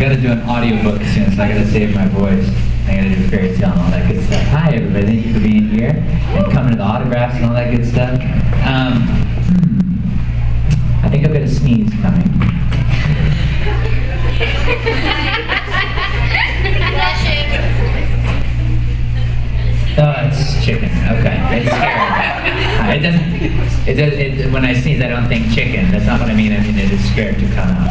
got to do an audiobook soon, so I got to save my voice. I got to do a fairy tale and all that good stuff. Hi, everybody. Thank you for being here and coming to the autographs and all that good stuff. I think I've got a sneeze coming. Oh, it's chicken. Okay, it's scary. When I sneeze, I don't think chicken. That's not what I mean. I mean it is scared to come out.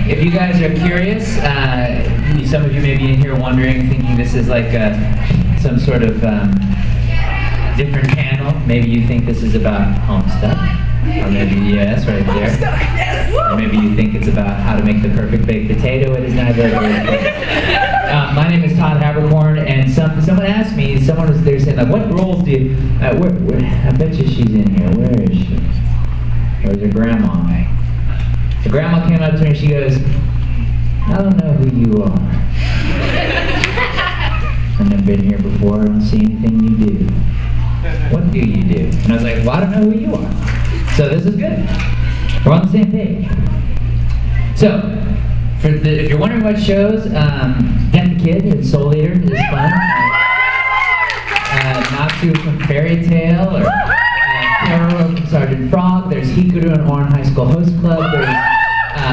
If you guys are curious, some of you may be in here wondering, thinking this is like some sort of different channel. Maybe you think this is about home stuff. Or maybe, yes, right there. Or maybe you think it's about how to make the perfect baked potato. It is neither. My name is Todd Haberkorn, and someone asked me, someone was there saying, like, what roles do you, where, I bet you she's in here. Where is she? Where's her grandma? The grandma came up to me and she goes, I don't know who you are. I've never been here before. I don't see anything you do. What do you do? And I was like, well, I don't know who you are. So this is good. We're on the same page. So, if you're wondering what shows, Death the Kid and Soul Eater is fun. Natsu from Fairy Tale, or Carol from Sergeant Frog. There's Hikaru and Oran High School Host Club. There's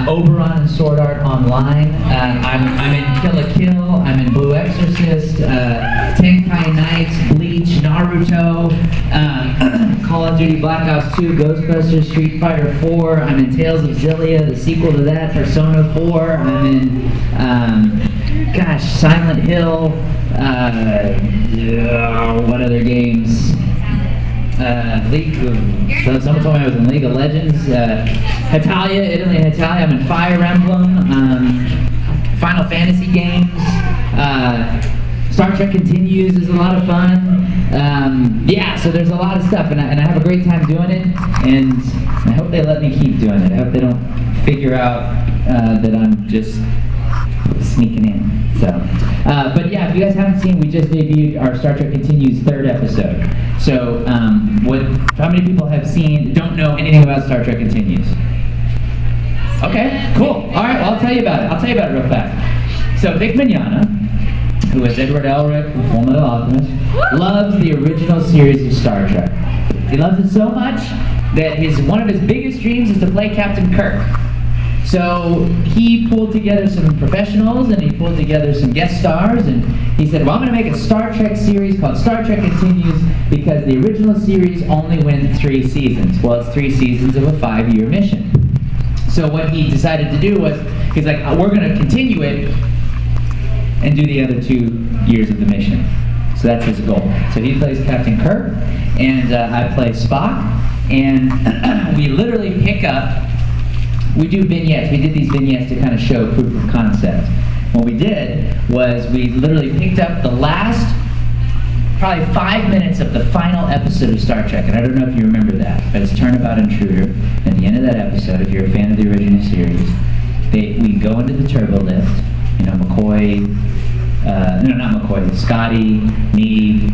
Oberon and Sword Art Online. I'm in Kill la Kill. I'm in Blue Exorcist. Tenkai Nights, Bleach, Naruto, Call of Duty Black Ops 2, Ghostbusters, Street Fighter 4. I'm in Tales of Xillia, the sequel to that, Persona 4. I'm in, Silent Hill. What other games? Someone told me I was in League of Legends. Hetalia, Italy and Hetalia. I'm in Fire Emblem. Final Fantasy games. Star Trek Continues is a lot of fun. So there's a lot of stuff, and I have a great time doing it, and I hope they let me keep doing it. I hope they don't figure out that I'm just sneaking in. So, but yeah, if you guys haven't seen, we just debuted our Star Trek Continues 3rd episode. So, how many people don't know anything about Star Trek Continues? Okay, cool. All right, well, I'll tell you about it real fast. So, Vic Mignogna, who is Edward Elric from Full Metal Alchemist, loves the original series of Star Trek. He loves it so much that one of his biggest dreams is to play Captain Kirk. So he pulled together some professionals and he pulled together some guest stars, and he said, well, I'm going to make a Star Trek series called Star Trek Continues because the original series only went 3 seasons. Well, it's 3 seasons of a 5-year mission. So what he decided to do was, he's like, we're going to continue it and do the other 2 years of the mission. So that's his goal. So he plays Captain Kirk, and I play Spock, and we literally pick up. We do vignettes. We did these vignettes to kind of show proof of concept. What we did was we literally picked up the last, probably 5 minutes of the final episode of Star Trek. And I don't know if you remember that, but it's Turnabout Intruder. At the end of that episode, if you're a fan of the original series, we go into the turbo lift. You know, Scotty, me,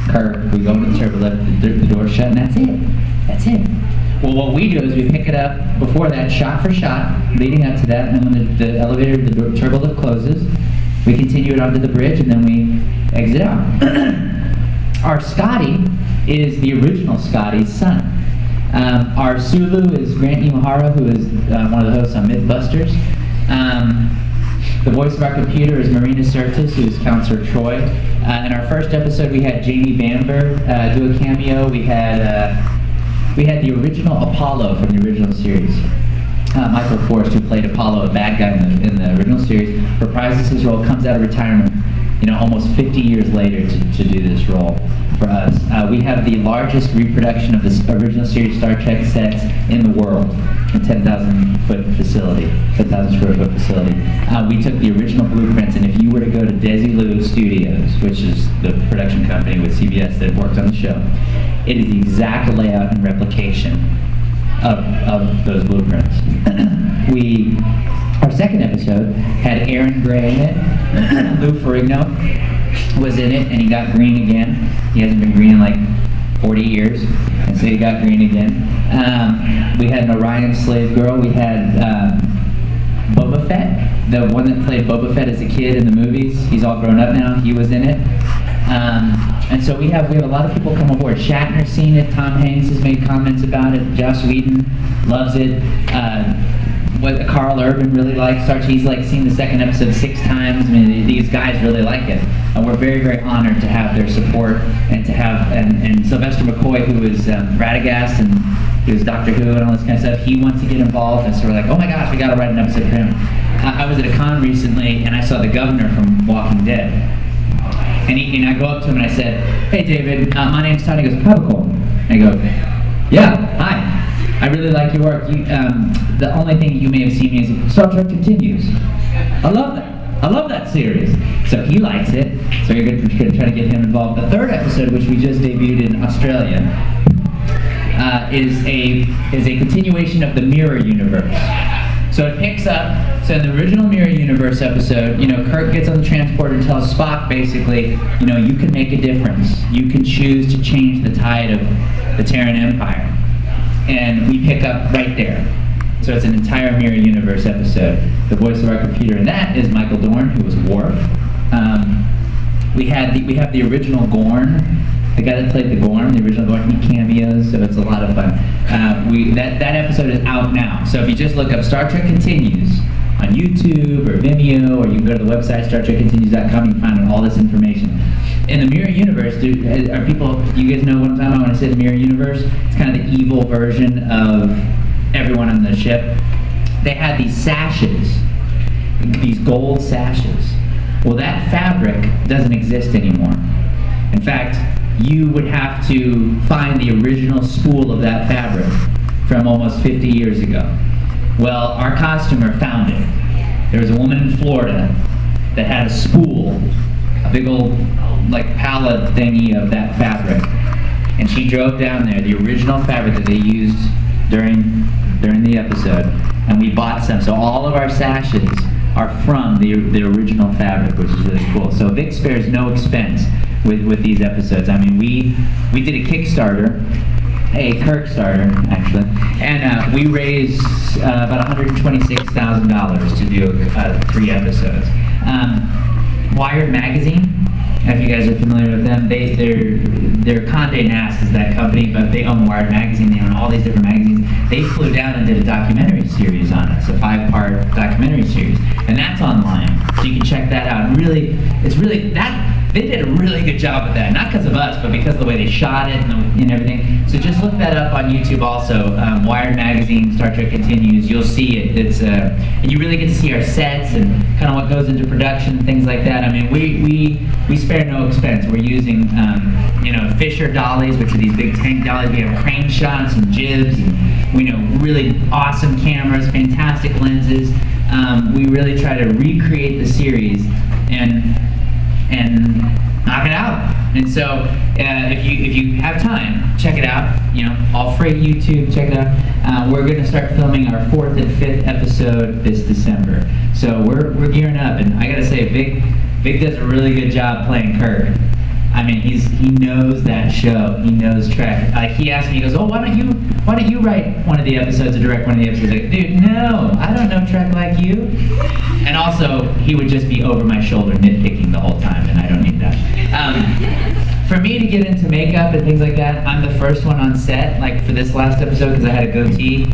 Kirk. We go into the turbo lift, the door's shut, and that's it. Well, what we do is we pick it up before that, shot for shot, leading up to that, and then when the elevator, the turbo lift closes, we continue it onto the bridge, and then we exit out. Our Scotty is the original Scotty's son. Our Sulu is Grant Imahara, who is one of the hosts on Mythbusters. The voice of our computer is Marina Sirtis, who is Counselor Troy. In our first episode, we had Jamie Bamber do a cameo. We had the original Apollo from the original series. Michael Forrest, who played Apollo, a bad guy in the original series, reprises his role, comes out of retirement, almost 50 years later to do this role for us. We have the largest reproduction of the original series Star Trek sets in the world, a 10,000 square foot facility. We took the original blueprints, and if you were to go to Desilu Studios, which is the production company with CBS that worked on the show, it is the exact layout and replication of those blueprints. Our second episode had Aaron Gray in it. Lou Ferrigno was in it, and he got green again. He hasn't been green in like 40 years, and so he got green again. We had an Orion slave girl. We had Boba Fett, the one that played Boba Fett as a kid in the movies. He's all grown up now. He was in it. And so we have a lot of people come aboard. Shatner's seen it. Tom Hanks has made comments about it. Joss Whedon loves it. Carl Urban really likes Star Trek. He's like seen the second episode 6 times. I mean, these guys really like it. And we're very, very honored to have their support and to have, and Sylvester McCoy, who is Radagast, and he was Doctor Who and all this kind of stuff, he wants to get involved, and so we're like, oh my gosh, we gotta write an episode for him. I was at a con recently, and I saw the governor from Walking Dead. And I go up to him and I said, hey David, my name's Todd. He goes, Haberkorn. I go, yeah, hi. I really like your work. The only thing you may have seen me is Star Trek Continues. I love that. I love that series. So he likes it. So we're going to try to get him involved. The third episode, which we just debuted in Australia, is a continuation of the Mirror Universe. So it picks up, so in the original Mirror Universe episode, Kirk gets on the transporter and tells Spock basically, you can make a difference. You can choose to change the tide of the Terran Empire. And we pick up right there. So it's an entire Mirror Universe episode. The voice of our computer in that is Michael Dorn, who was Worf. We have the original Gorn. The guy that played the Gorn, the original Gorn, he cameos, so it's a lot of fun. That episode is out now. So if you just look up Star Trek Continues on YouTube or Vimeo, or you can go to the website StarTrekContinues.com, you can find all this information. In the Mirror Universe, do you guys know what I'm talking about when I say the Mirror Universe? It's kind of the evil version of everyone on the ship. They had these sashes, these gold sashes. Well, that fabric doesn't exist anymore. In fact, you would have to find the original spool of that fabric from almost 50 years ago. Well, our costumer found it. There was a woman in Florida that had a spool, a big old pallet thingy of that fabric, and she drove down there, the original fabric that they used during the episode, and we bought some. So all of our sashes are from the original fabric, which is really cool. So Vic spares no expense with these episodes. I mean, we did a Kickstarter, a Kirkstarter actually, and we raised about $126,000 to do 3 episodes. Wired Magazine, if you guys are familiar with them, they're Condé Nast is that company, but they own Wired Magazine, they own all these different magazines. They flew down and did a documentary series on it. It's a 5-part documentary series, and that's online, so you can check that out. And they did a really good job with that, not because of us, but because of the way they shot it and everything. So just look that up on YouTube also. Wired Magazine, Star Trek Continues, you'll see it. And you really get to see our sets and kind of what goes into production and things like that. I mean, we spare no expense. We're using Fisher dollies, which are these big tank dollies. We have crane shots and jibs, and really awesome cameras, fantastic lenses. We really try to recreate the series and knock it out. And so if you have time, check it out. All free YouTube, check it out. We're going to start filming our 4th and 5th episode this December. So we're gearing up, and I gotta say, Vic does a really good job playing Kirk. I mean, he knows that show. He knows Trek. He asked me, he goes, "Oh, why don't you write one of the episodes or direct one of the episodes?" Like, dude, no, I don't know Trek like you. And also, he would just be over my shoulder nitpicking the whole time, and I don't need that. For me to get into makeup and things like that, I'm the first one on set. Like for this last episode, because I had a goatee,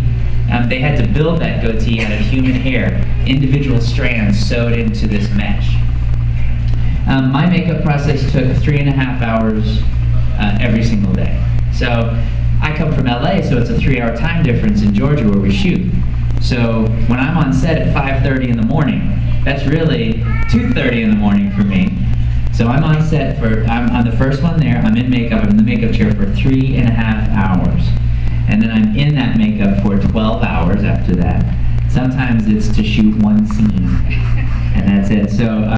they had to build that goatee out of human hair, individual strands sewed into this mesh. My makeup process took 3.5 hours every single day. So I come from LA, so it's a 3-hour time difference in Georgia where we shoot. So when I'm on set at 5:30 in the morning, that's really 2:30 in the morning for me. So I'm on set I'm the first one there, I'm in makeup, I'm in the makeup chair for 3.5 hours. And then I'm in that makeup for 12 hours after that. Sometimes it's to shoot one scene, and that's it. So.